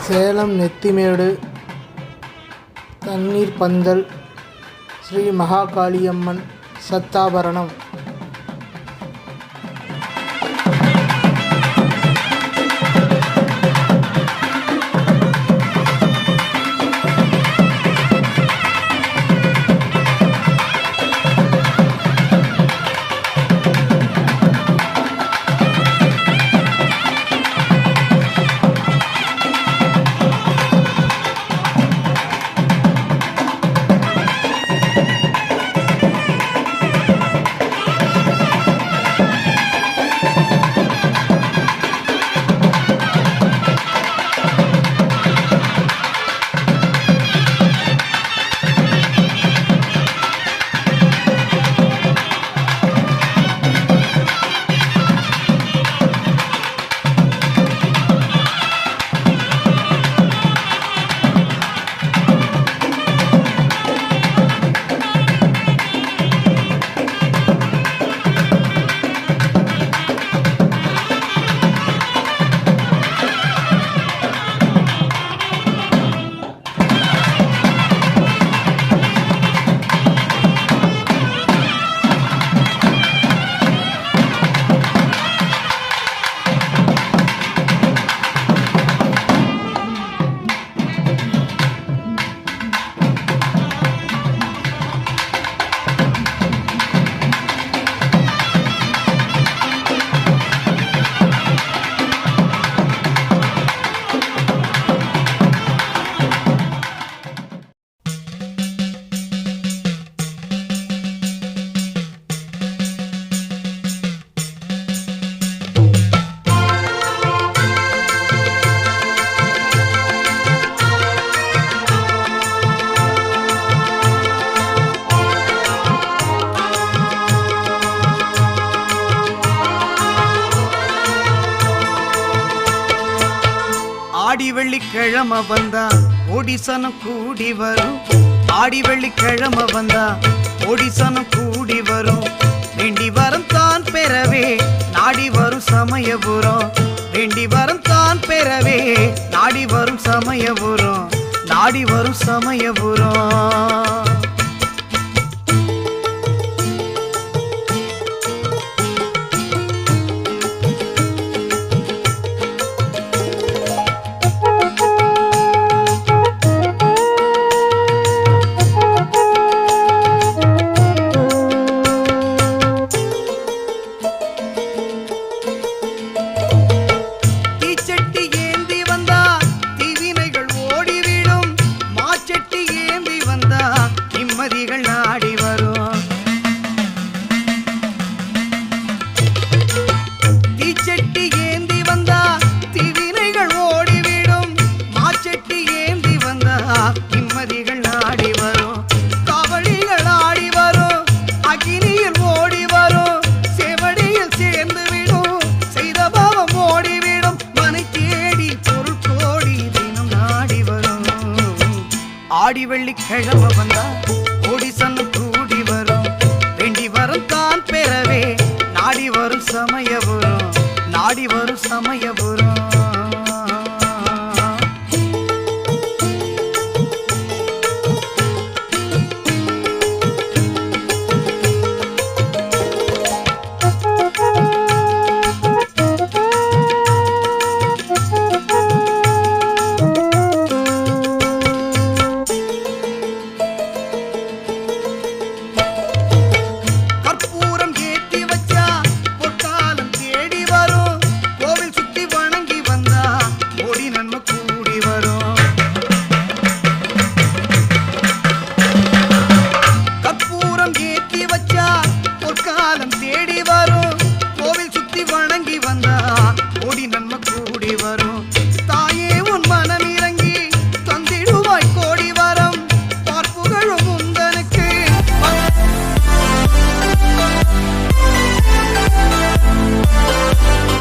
சேலம் நெத்திமேடு தண்ணீர் பந்தல் ஸ்ரீ மகாகாளியம்மன் சத்தாபரணம். ஆடி வெள்ளிக்கிழமை வந்தா ஒடிசனம் கூடி வரும். ஆடி வெள்ளிக்கிழமை வந்தா ஒடிசனம் கூடி வரும். வேண்டி வரம் தான் பெறவே நாடி வரும் சமயபுரம். வேண்டி வரம் தான் பெறவே நாடி வரும் சமயபுரம். நாடி வரும் சமயபுரம். ஆடி வெள்ளிக்கிழமை வந்தா ஒடிசனம் கூடி வரும். வேண்டி வரம் தான் பெறவே நாடி வரும் சமயபுரம். நாடி வரும் சமய